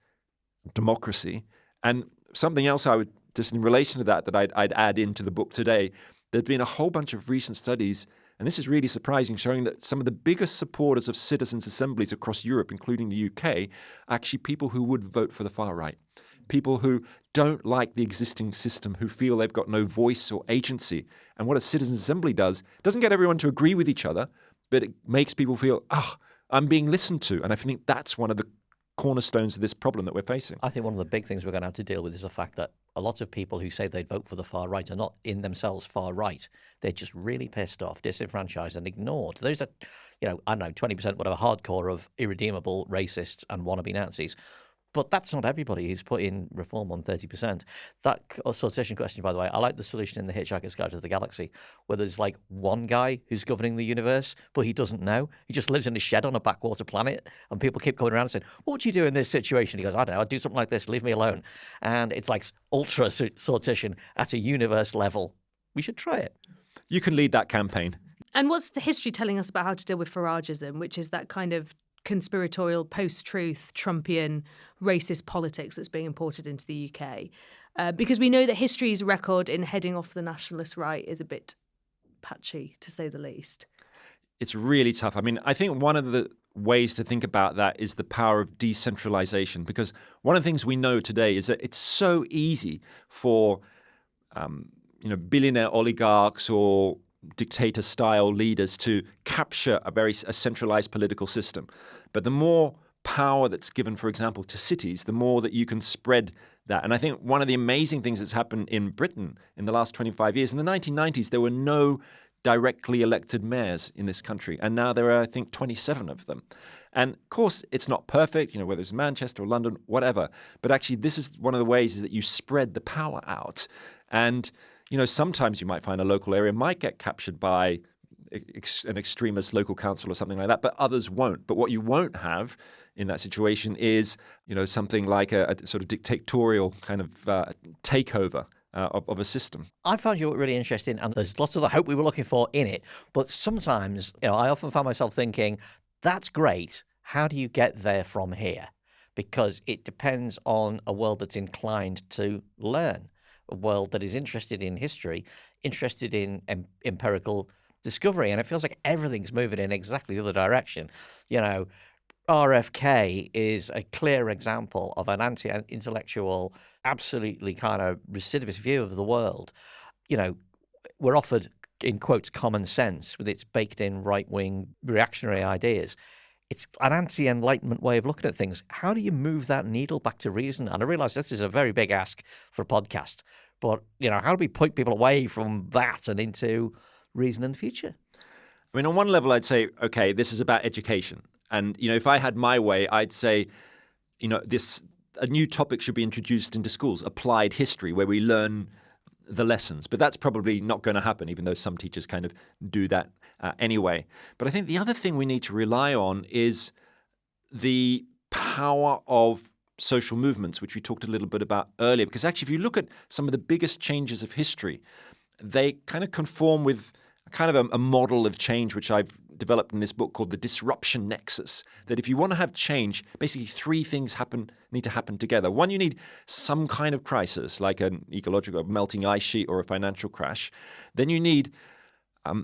democracy. And something else I would, just in relation to that I'd add into the book today, there've been a whole bunch of recent studies, and this is really surprising, showing that some of the biggest supporters of citizens' assemblies across Europe, including the UK, are actually people who would vote for the far right. People who don't like the existing system, who feel they've got no voice or agency. And what a citizens' assembly does, doesn't get everyone to agree with each other, but it makes people feel, I'm being listened to. And I think that's one of the cornerstones of this problem that we're facing. I think one of the big things we're going to have to deal with is the fact that a lot of people who say they'd vote for the far right are not in themselves far right. They're just really pissed off, disenfranchised and ignored. Those are, 20%, whatever, hardcore of irredeemable racists and wannabe Nazis. But that's not everybody who's put in reform on 30%. That sortation question, by the way, I like the solution in The Hitchhiker's Guide to the Galaxy, where there's like one guy who's governing the universe, but he doesn't know. He just lives in a shed on a backwater planet, and people keep coming around and saying, what would you do in this situation? He goes, I don't know, I'd do something like this, leave me alone. And it's like ultra sortition at a universe level. We should try it. you can lead that campaign. And what's the history telling us about how to deal with Farageism, which is that kind of conspiratorial, post-truth, Trumpian, racist politics that's being imported into the UK? Because we know that history's record in heading off the nationalist right is a bit patchy, to say the least. It's really tough. I mean, I think one of the ways to think about that is the power of decentralization, because one of the things we know today is that it's so easy for billionaire oligarchs or dictator-style leaders to capture a centralized political system. But the more power that's given, for example, to cities, the more that you can spread that. And I think one of the amazing things that's happened in Britain in the last 25 years, in the 1990s, there were no directly elected mayors in this country. And now there are, I think, 27 of them. And of course, it's not perfect, whether it's Manchester or London, whatever. But actually, this is one of the ways is that you spread the power out. And, sometimes you might find a local area might get captured by an extremist local council or something like that, but others won't. But what you won't have in that situation is, something like a sort of dictatorial kind of takeover of a system. I found you really interesting, and there's lots of the hope we were looking for in it. But sometimes, I often find myself thinking, that's great. How do you get there from here? Because it depends on a world that's inclined to learn, a world that is interested in history, interested in empirical discovery. And it feels like everything's moving in exactly the other direction. RFK is a clear example of an anti-intellectual, absolutely kind of recidivist view of the world. We're offered, in quotes, common sense with its baked-in right-wing reactionary ideas. It's an anti-enlightenment way of looking at things. How do you move that needle back to reason? And I realize this is a very big ask for a podcast, but, how do we point people away from that and into reason in the future? I mean, on one level, I'd say, okay, this is about education. And, if I had my way, I'd say, a new topic should be introduced into schools, applied history, where we learn the lessons. But that's probably not going to happen, even though some teachers kind of do that anyway. But I think the other thing we need to rely on is the power of social movements, which we talked a little bit about earlier. Because actually, if you look at some of the biggest changes of history, they kind of conform with kind of a model of change, which I've developed in this book called the disruption nexus, that if you want to have change, basically three things need to happen together. One, you need some kind of crisis, like an ecological melting ice sheet or a financial crash. Then you need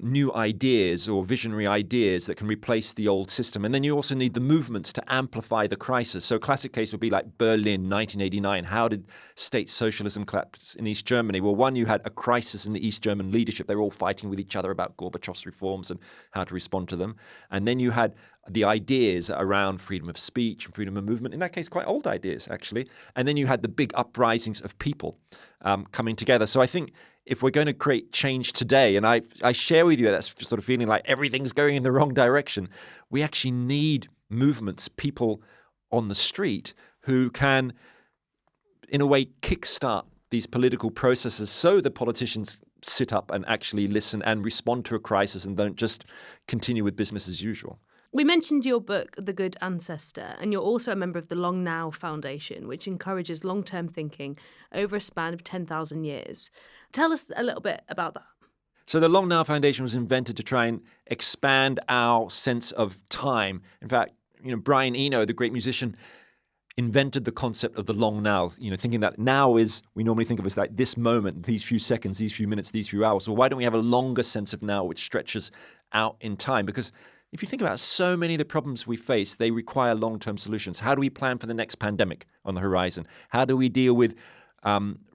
new ideas or visionary ideas that can replace the old system. And then you also need the movements to amplify the crisis. So a classic case would be like Berlin, 1989. How did state socialism collapse in East Germany? Well, one, you had a crisis in the East German leadership. They were all fighting with each other about Gorbachev's reforms and how to respond to them. And then you had the ideas around freedom of speech and freedom of movement, in that case, quite old ideas, actually. And then you had the big uprisings of people coming together. So I think if we're going to create change today, and I share with you that sort of feeling like everything's going in the wrong direction, we actually need movements, people on the street who can, in a way, kickstart these political processes so the politicians sit up and actually listen and respond to a crisis and don't just continue with business as usual. We mentioned your book, The Good Ancestor, and you're also a member of the Long Now Foundation, which encourages long-term thinking over a span of 10,000 years. Tell us a little bit about that. So the Long Now Foundation was invented to try and expand our sense of time. In fact, Brian Eno, the great musician, invented the concept of the long now, thinking that now is, we normally think of as like this moment, these few seconds, these few minutes, these few hours. Well, why don't we have a longer sense of now which stretches out in time? Because if you think about so many of the problems we face, they require long-term solutions. How do we plan for the next pandemic on the horizon? How do we deal with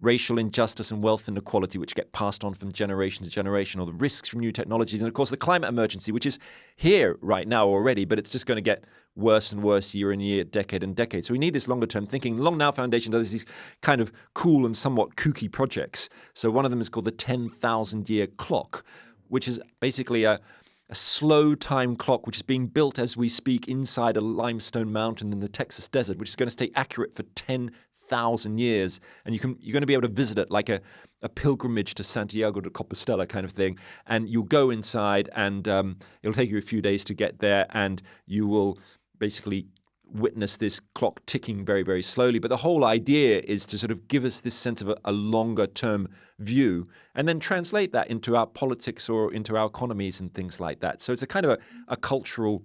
racial injustice and wealth inequality, which get passed on from generation to generation, or the risks from new technologies, and of course the climate emergency, which is here right now already, but it's just going to get worse and worse year and year, decade and decade. So we need this longer-term thinking. The Long Now Foundation does these kind of cool and somewhat kooky projects. So one of them is called the 10,000-year clock, which is basically a slow time clock which is being built as we speak inside a limestone mountain in the Texas desert, which is going to stay accurate for 10,000 years. And you're going to be able to visit it like a pilgrimage to Santiago de Compostela kind of thing. And you'll go inside and it'll take you a few days to get there, and you will basically witness this clock ticking very, very slowly. But the whole idea is to sort of give us this sense of a longer-term view and then translate that into our politics or into our economies and things like that. So it's a kind of a cultural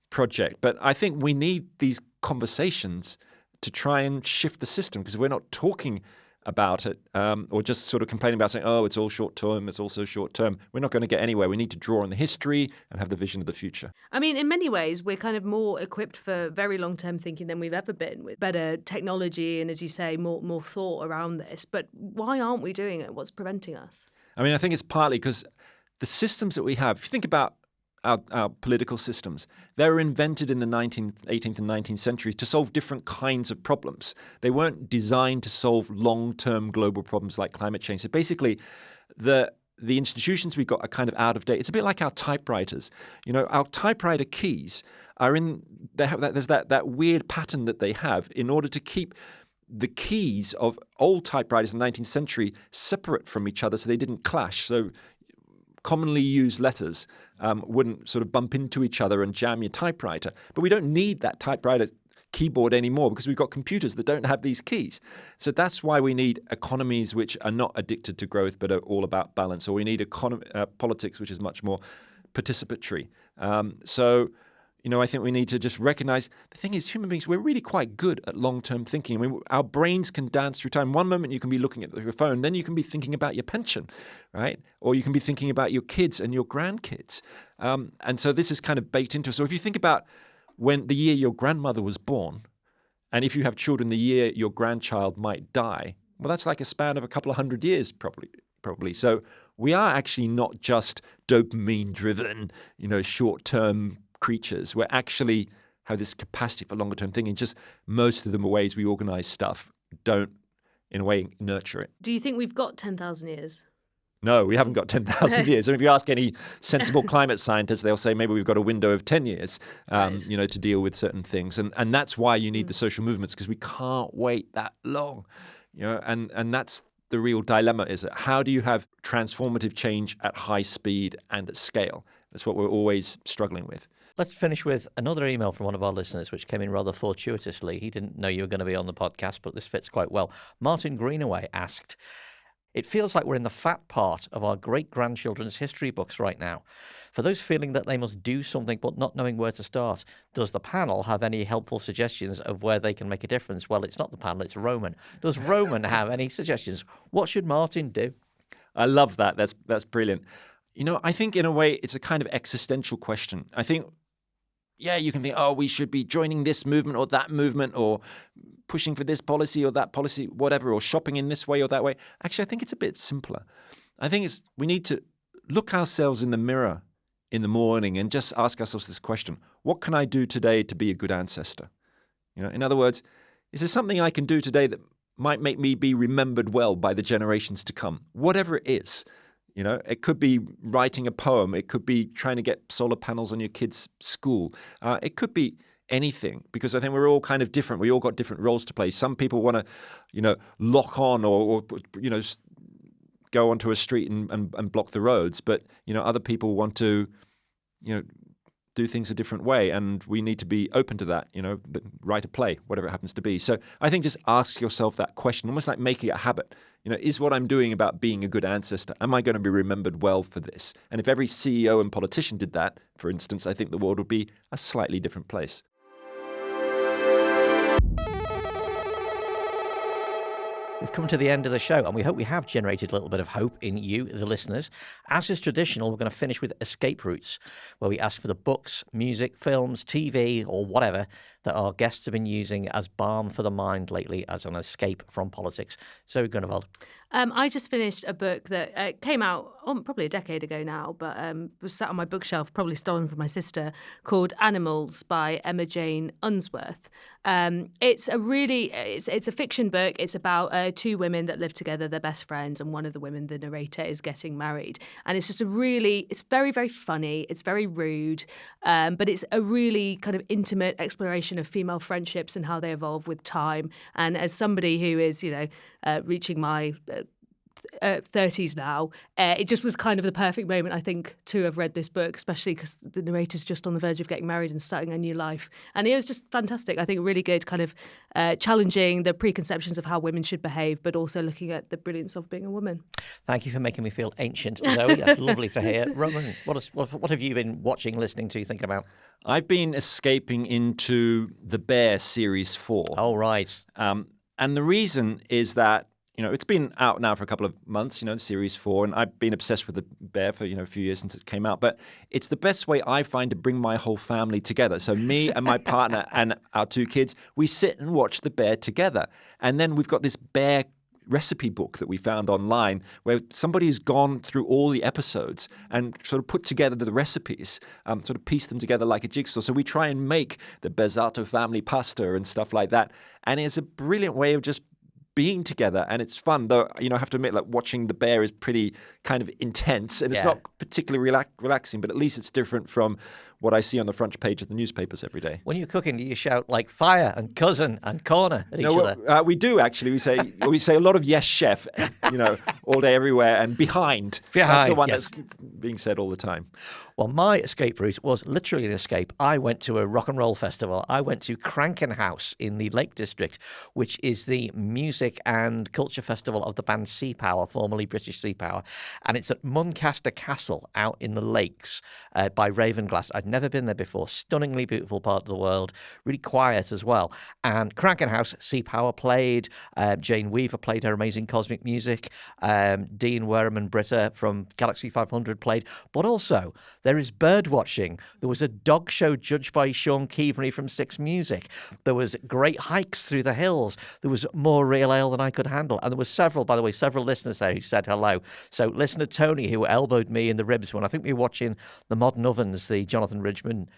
project. But I think we need these conversations to try and shift the system, because if we're not talking about it or just sort of complaining about saying, oh, it's all short term, it's also short term, we're not going to get anywhere. We need to draw on the history and have the vision of the future. I mean, in many ways, we're kind of more equipped for very long-term thinking than we've ever been, with better technology and, as you say, more thought around this. But why aren't we doing it? What's preventing us? I mean, I think it's partly because the systems that we have, if you think about our political systems, they were invented in the 18th and 19th centuries to solve different kinds of problems. They weren't designed to solve long-term global problems like climate change. So basically, the institutions we've got are kind of out of date. It's a bit like our typewriters. You know, our typewriter keys are there's that weird pattern that they have in order to keep the keys of old typewriters in the 19th century separate from each other so they didn't clash. So commonly used letters wouldn't sort of bump into each other and jam your typewriter. But we don't need that typewriter keyboard anymore because we've got computers that don't have these keys. So that's why we need economies which are not addicted to growth but are all about balance, or we need politics which is much more participatory. So I think we need to just recognize the thing is, human beings, we're really quite good at long-term thinking. I mean, our brains can dance through time. One moment you can be looking at your phone, then you can be thinking about your pension, right? Or you can be thinking about your kids and your grandkids. And so this is kind of baked into us. So if you think about when the year your grandmother was born, and if you have children, the year your grandchild might die, well, that's like a span of a couple of 100 years probably. So we are actually not just dopamine-driven, short-term creatures. We actually have this capacity for longer term thinking. Just most of the ways we organize stuff don't, in a way, nurture it. Do you think we've got 10,000 years? No, we haven't got 10,000 years. And if you ask any sensible climate scientist, they'll say maybe we've got a window of 10 years, Right. To deal with certain things. And that's why you need the social movements, because we can't wait that long. And that's the real dilemma, is it? How do you have transformative change at high speed and at scale? That's what we're always struggling with. Let's finish with another email from one of our listeners, which came in rather fortuitously. He didn't know you were going to be on the podcast, but this fits quite well. Martin Greenaway asked, it feels like we're in the fat part of our great-grandchildren's history books right now. For those feeling that they must do something but not knowing where to start, does the panel have any helpful suggestions of where they can make a difference? Well, it's not the panel, it's Roman. Does Roman have any suggestions? What should Martin do? I love that. That's brilliant. I think in a way it's a kind of existential question. I think, you can think, we should be joining this movement or that movement, or pushing for this policy or that policy, whatever, or shopping in this way or that way. Actually, I think it's a bit simpler. I think we need to look ourselves in the mirror in the morning and just ask ourselves this question: what can I do today to be a good ancestor? In other words, is there something I can do today that might make me be remembered well by the generations to come? Whatever it is. It could be writing a poem. It could be trying to get solar panels on your kids' school. It could be anything, because I think we're all kind of different. We all got different roles to play. Some people want to, lock on or go onto a street and block the roads. But, other people want to, do things a different way. And we need to be open to that, write a play, whatever it happens to be. So I think just ask yourself that question, almost like making it a habit. Is what I'm doing about being a good ancestor? Am I going to be remembered well for this? And if every CEO and politician did that, for instance, I think the world would be a slightly different place. We've come to the end of the show, and we hope we have generated a little bit of hope in you, the listeners. As is traditional, we're going to finish with escape routes, where we ask for the books, music, films, TV, or whatever that our guests have been using as balm for the mind lately as an escape from politics. Zöe Grünewald. I just finished a book that came out probably a decade ago now, but was sat on my bookshelf, probably stolen from my sister, called Animals by Emma Jane Unsworth. It's a fiction book. It's about two women that live together. They're best friends, and one of the women, the narrator, is getting married. And it's just it's very, very funny. It's very rude, but it's a really kind of intimate exploration of female friendships and how they evolve with time. And as somebody who is, reaching my 30s now. It just was kind of the perfect moment, I think, to have read this book, especially because the narrator's just on the verge of getting married and starting a new life. And it was just fantastic. I think really good, kind of challenging the preconceptions of how women should behave, but also looking at the brilliance of being a woman. Thank you for making me feel ancient, Zoe. That's lovely to hear. Roman, what have you been watching, listening to, thinking about? I've been escaping into The Bear Series 4. Oh, right. And the reason is that, it's been out now for a couple of months, Series 4, and I've been obsessed with The Bear for, a few years since it came out. But it's the best way I find to bring my whole family together. So me and my partner and our 2 kids, we sit and watch The Bear together. And then we've got this bear recipe book that we found online where somebody's gone through all the episodes and sort of put together the recipes, sort of pieced them together like a jigsaw. So we try and make the Bezzato family pasta and stuff like that. And it's a brilliant way of just being together, and it's fun. Though, I have to admit, like, watching The Bear is pretty kind of intense, and it's not particularly relaxing, but at least it's different from what I see on the front page of the newspapers every day. When you're cooking, do you shout like fire and cousin and corner at each other? We do actually. We say a lot of yes, chef, all day, everywhere, and behind. That's the one that's being said all the time. Well, my escape route was literally an escape. I went to a rock and roll festival. I went to Krankenhaus in the Lake District, which is the music and culture festival of the band Sea Power, formerly British Sea Power. And it's at Muncaster Castle out in the lakes by Ravenglass. I'd never been there before. Stunningly beautiful part of the world. Really quiet as well. And Krankenhaus, Sea Power played. Jane Weaver played her amazing cosmic music. Dean Wareham and Britta from Galaxy 500 played. But also, there is bird watching. There was a dog show judged by Sean Keaveney from Six Music. There was great hikes through the hills. There was more real ale than I could handle. And there were several listeners there who said hello. So listener Tony, who elbowed me in the ribs when I think we were watching the Modern Ovens, the Jonathan Ridgman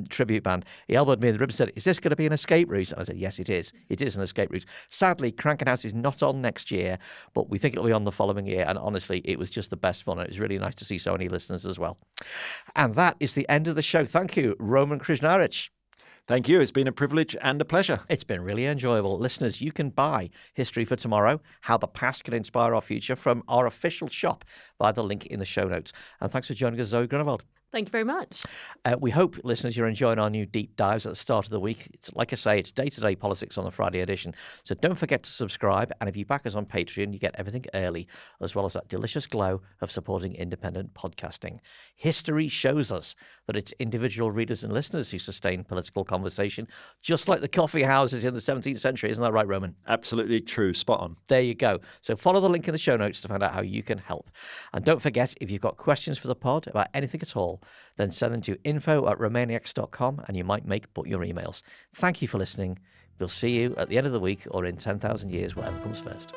tribute band, he elbowed me in the ribs and said, "Is this going to be an escape route?" And I said, "Yes, it is. It is an escape route." Sadly, Krankenhaus is not on next year, but we think it'll be on the following year. And honestly, it was just the best fun. It was really nice to see so many listeners as well. And that is the end of the show. Thank you, Roman Krznaric. Thank you. It's been a privilege and a pleasure. It's been really enjoyable. Listeners, you can buy History for Tomorrow, How the Past Can Inspire Our Future from our official shop via the link in the show notes. And thanks for joining us, Zöe Grünewald. Thank you very much. We hope, listeners, you're enjoying our new deep dives at the start of the week. It's like I say, it's day-to-day politics on the Friday edition. So don't forget to subscribe. And if you back us on Patreon, you get everything early, as well as that delicious glow of supporting independent podcasting. History shows us that it's individual readers and listeners who sustain political conversation, just like the coffee houses in the 17th century. Isn't that right, Roman? Absolutely true. Spot on. There you go. So follow the link in the show notes to find out how you can help. And don't forget, if you've got questions for the pod about anything at all, then send them to info@romaniacs.com and you might make but your emails. Thank you for listening. We'll see you at the end of the week or in 10,000 years, whatever comes first.